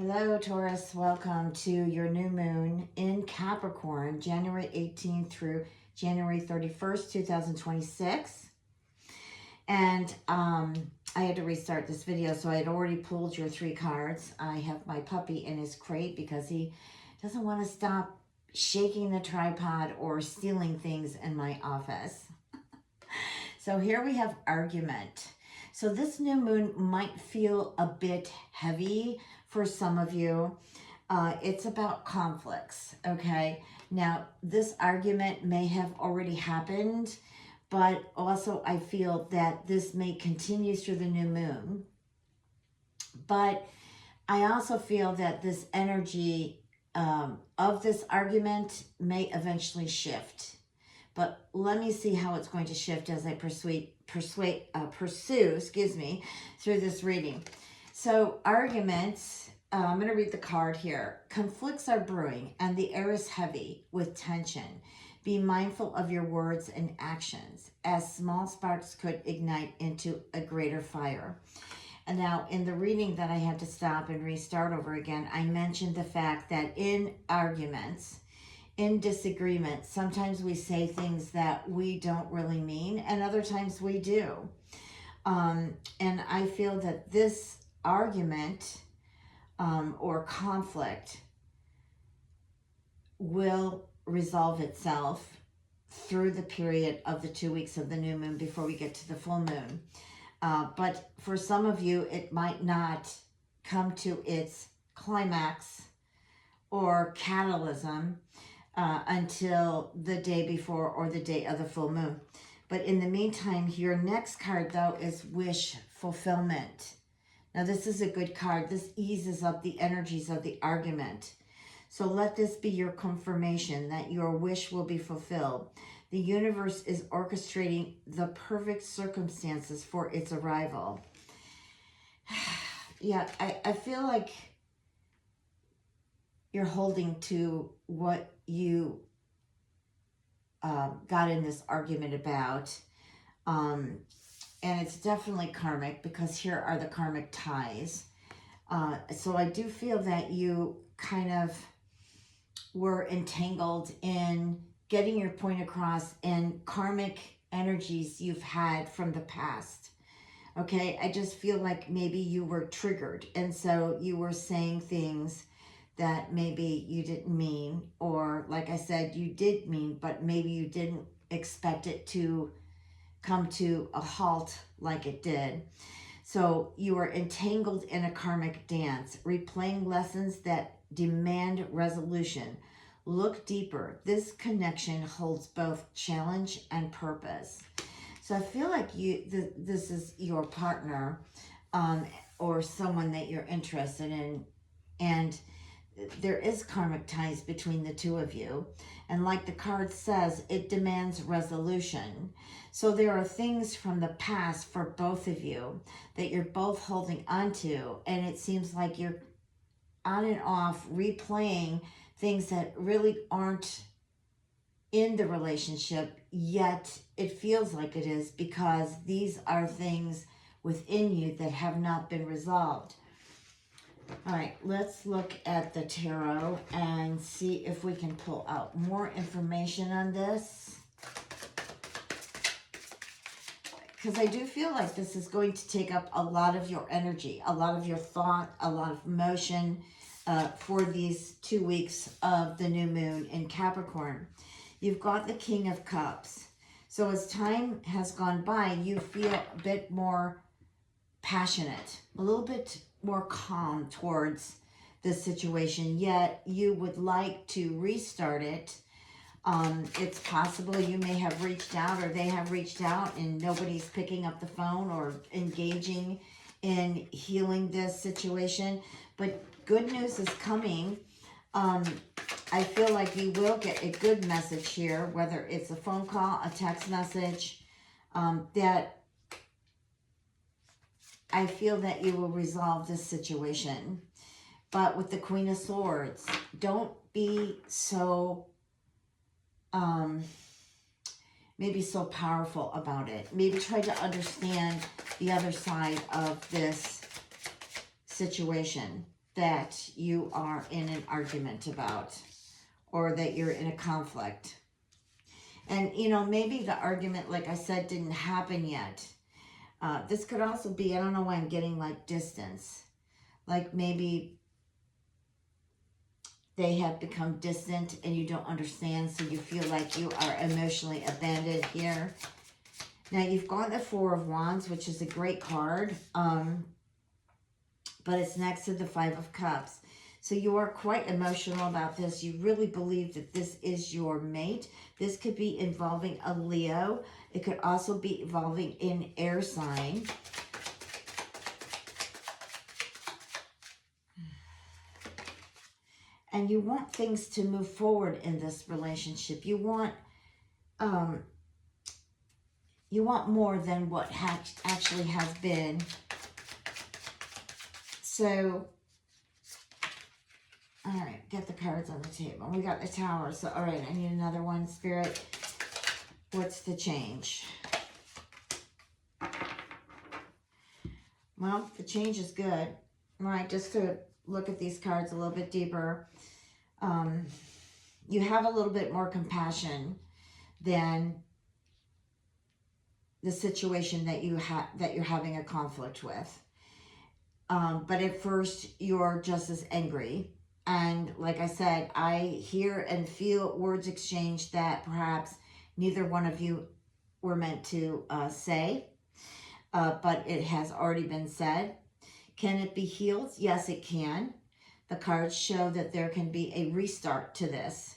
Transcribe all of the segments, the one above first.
Hello, Taurus. Welcome to your new moon in Capricorn, January 18th through January 31st, 2026. And I had to restart this video, so I had already pulled your 3 cards. I have my puppy in his crate because he doesn't want to stop shaking the tripod or stealing things in my office. So here we have argument. So this new moon might feel a bit heavy for some of you. It's about conflicts, okay? Now, this argument may have already happened, but also I feel that this may continue through the new moon. But I also feel that this energy of this argument may eventually shift. But let me see how it's going to shift as I pursue, through this reading. So arguments, I'm going to read the card here. Conflicts are brewing and the air is heavy with tension. Be mindful of your words and actions, as small sparks could ignite into a greater fire. And now in the reading that I had to stop and restart over again, I mentioned the fact that in arguments, in disagreement, sometimes we say things that we don't really mean, and other times we do. And I feel that this argument or conflict will resolve itself through the period of the 2 weeks of the new moon before we get to the full moon. But for some of you, it might not come to its climax or catalysm until the day before or the day of the full moon. But in the meantime, your next card, though, is wish fulfillment. Now, this is a good card. This eases up the energies of the argument. So let this be your confirmation that your wish will be fulfilled. The universe is orchestrating the perfect circumstances for its arrival. Yeah, I feel like you're holding to what you got in this argument about. And it's definitely karmic because here are the karmic ties. So I do feel that you kind of were entangled in getting your point across in karmic energies you've had from the past. Okay, I just feel like maybe you were triggered. And so you were saying things that maybe you didn't mean, or like I said, you did mean, but maybe you didn't expect it to come to a halt like it did. So you are entangled in a karmic dance, replaying lessons that demand resolution. Look deeper. This connection holds both challenge and purpose. So I feel like this is your partner or someone that you're interested in, and there is karmic ties between the two of you. And like the card says, it demands resolution. So there are things from the past for both of you that you're both holding on to. And it seems like you're on and off replaying things that really aren't in the relationship, yet it feels like it is because these are things within you that have not been resolved. All right, let's look at the tarot and see if we can pull out more information on this. Because I do feel like this is going to take up a lot of your energy, a lot of your thought, a lot of emotion for these 2 weeks of the new moon in Capricorn. You've got the King of Cups. So as time has gone by, you feel a bit more passionate, a little bit more calm towards this situation, yet you would like to restart it. It's possible you may have reached out or they have reached out and nobody's picking up the phone or engaging in healing this situation. But good news is coming. I feel like you will get a good message here, whether it's a phone call, a text message, that I feel that you will resolve this situation. But with the Queen of Swords, don't be so, maybe so powerful about it. Maybe try to understand the other side of this situation that you are in an argument about, or that you're in a conflict. And, you know, maybe the argument, like I said, didn't happen yet. This could also be, I don't know why I'm getting like distance. Like maybe they have become distant and you don't understand, so you feel like you are emotionally abandoned here. Now, you've got the Four of Wands, which is a great card, but it's next to the Five of Cups. So you are quite emotional about this. You really believe that this is your mate. This could be involving a Leo. It could also be involving an air sign. And you want things to move forward in this relationship. You want more than what actually has been. So, all right, get the cards on the table. We got the Tower. So, all right, I need another one, Spirit. What's the change? Well, the change is good. All right, just to look at these cards a little bit deeper. You have a little bit more compassion than the situation that you're having a conflict with. But at first, you're just as angry. And like I said, I hear and feel words exchanged that perhaps neither one of you were meant to say. But it has already been said. Can it be healed? Yes, it can. The cards show that there can be a restart to this.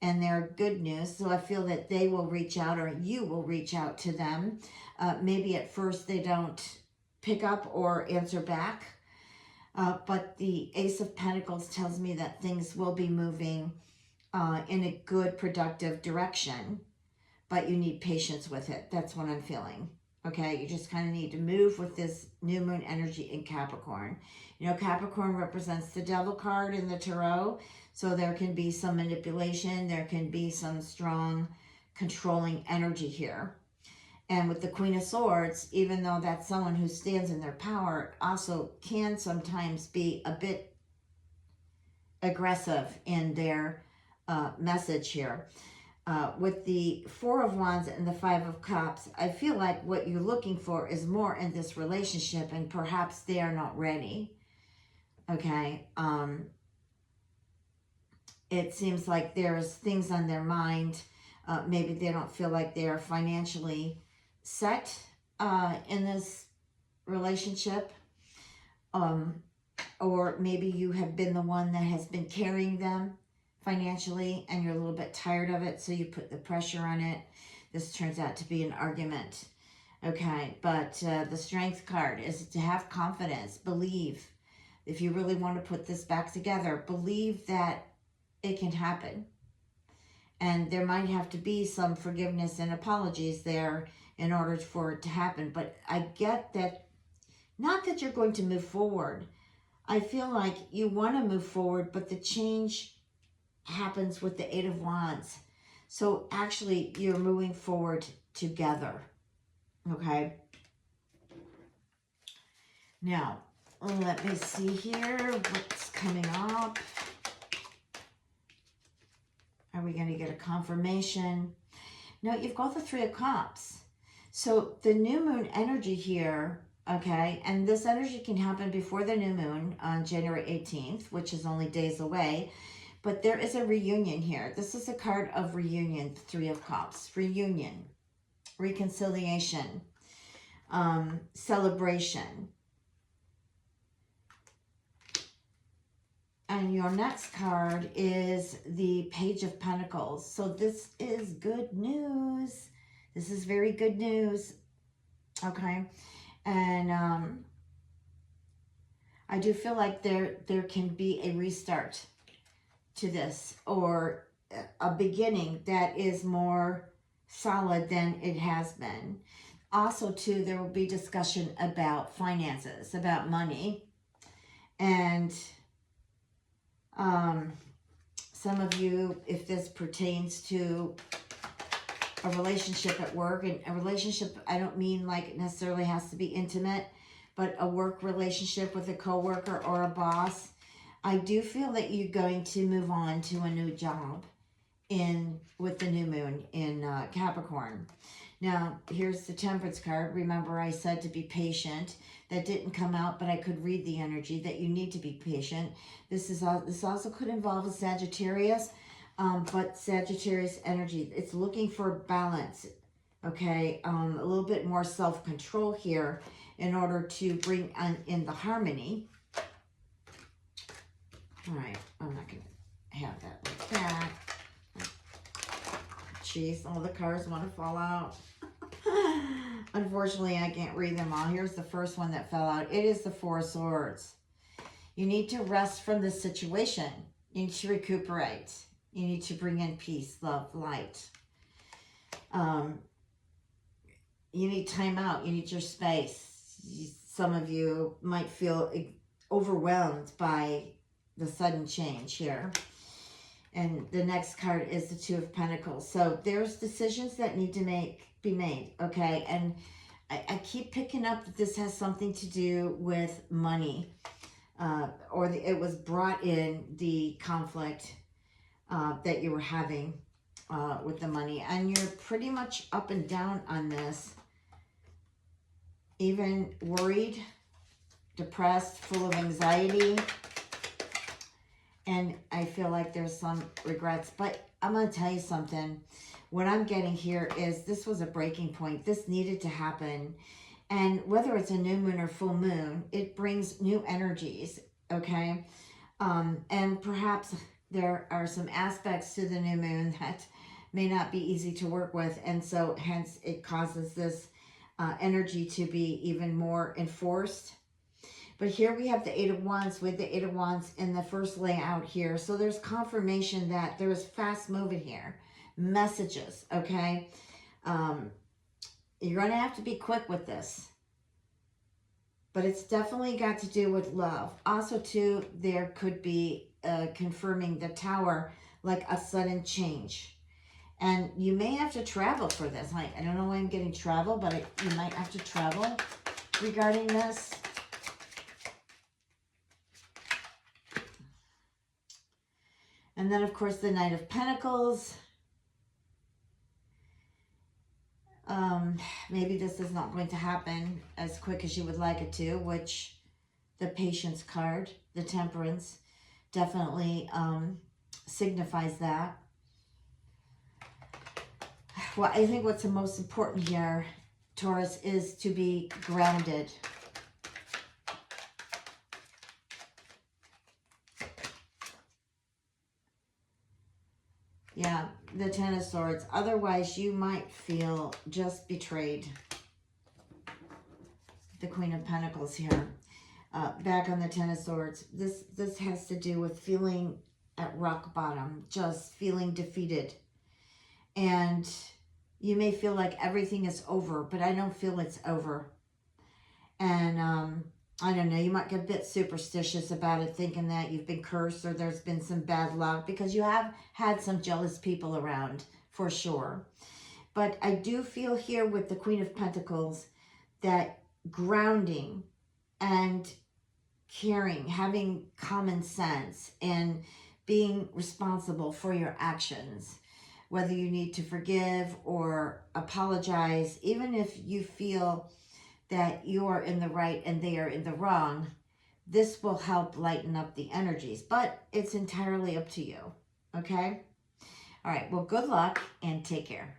And they're good news. So I feel that they will reach out, or you will reach out to them. Maybe at first they don't pick up or answer back. But the Ace of Pentacles tells me that things will be moving in a good, productive direction. But you need patience with it. That's what I'm feeling. Okay, you just kind of need to move with this new moon energy in Capricorn. You know, Capricorn represents the Devil card in the Tarot. So there can be some manipulation. There can be some strong controlling energy here. And with the Queen of Swords, even though that's someone who stands in their power, also can sometimes be a bit aggressive in their message here. With the Four of Wands and the Five of Cups, I feel like what you're looking for is more in this relationship, and perhaps they are not ready. Okay. It seems like there's things on their mind. Maybe they don't feel like they are financially set in this relationship. Or maybe you have been the one that has been carrying them financially and you're a little bit tired of it, so you put the pressure on it. This turns out to be an argument. Okay, but the Strength card is to have confidence, believe. If you really want to put this back together, believe that it can happen. And there might have to be some forgiveness and apologies there in order for it to happen. But I get that, not that you're going to move forward. I feel like you want to move forward, but the change happens with the Eight of Wands. So actually, you're moving forward together. Okay? Now, let me see here what's coming up. Are we going to get a confirmation? No, you've got the Three of Cups. So the new moon energy here, okay, and this energy can happen before the new moon on January 18th, which is only days away. But there is a reunion here. This is a card of reunion, Three of Cups. Reunion, reconciliation, celebration. And your next card is the Page of Pentacles. So this is good news. This is very good news. Okay. And I do feel like there can be a restart to this, or a beginning that is more solid than it has been. Also, too, there will be discussion about finances, about money. And some of you, if this pertains to a relationship at work, and a relationship, I don't mean like it necessarily has to be intimate, but a work relationship with a coworker or a boss, I do feel that you're going to move on to a new job with the new moon in Capricorn. Now, here's the Temperance card. Remember, I said to be patient. That didn't come out, but I could read the energy that you need to be patient. This also could involve a Sagittarius, but Sagittarius energy, it's looking for balance, okay? A little bit more self-control here in order to bring in the harmony. All right, I'm not going to have that like that. Jeez, all the cards want to fall out. Unfortunately, I can't read them all. Here's the first one that fell out. It is the Four of Swords. You need to rest from this situation. You need to recuperate. You need to bring in peace, love, light. You need time out. You need your space. Some of you might feel overwhelmed by the sudden change here. And the next card is the Two of Pentacles. So there's decisions that need to be made, okay? And I keep picking up that this has something to do with money. It was brought in the conflict that you were having with the money. And you're pretty much up and down on this. Even worried, depressed, full of anxiety. And I feel like there's some regrets. But I'm going to tell you something. What I'm getting here is this was a breaking point. This needed to happen. And whether it's a new moon or full moon, it brings new energies, okay? And perhaps there are some aspects to the new moon that may not be easy to work with. And so hence it causes this energy to be even more enforced. But here we have the Eight of Wands with the Eight of Wands in the first layout here. So there's confirmation that there is fast moving here. Messages, okay? You're going to have to be quick with this. But it's definitely got to do with love. Also, too, there could be confirming the Tower, like a sudden change. And you may have to travel for this. I don't know why I'm getting travel, but you might have to travel regarding this. And then, of course, the Knight of Pentacles. Maybe this is not going to happen as quick as you would like it to, which the Patience card, the Temperance, definitely signifies that. Well, I think what's the most important here, Taurus, is to be grounded. Yeah, the Ten of Swords. Otherwise, you might feel just betrayed. The Queen of Pentacles here. Back on the Ten of Swords. This has to do with feeling at rock bottom. Just feeling defeated. And you may feel like everything is over, but I don't feel it's over. And I don't know, you might get a bit superstitious about it, thinking that you've been cursed or there's been some bad luck, because you have had some jealous people around, for sure. But I do feel here with the Queen of Pentacles that grounding and caring, having common sense, and being responsible for your actions, whether you need to forgive or apologize, even if you feel that you are in the right and they are in the wrong, this will help lighten up the energies. But it's entirely up to you, okay? All right, well, good luck and take care.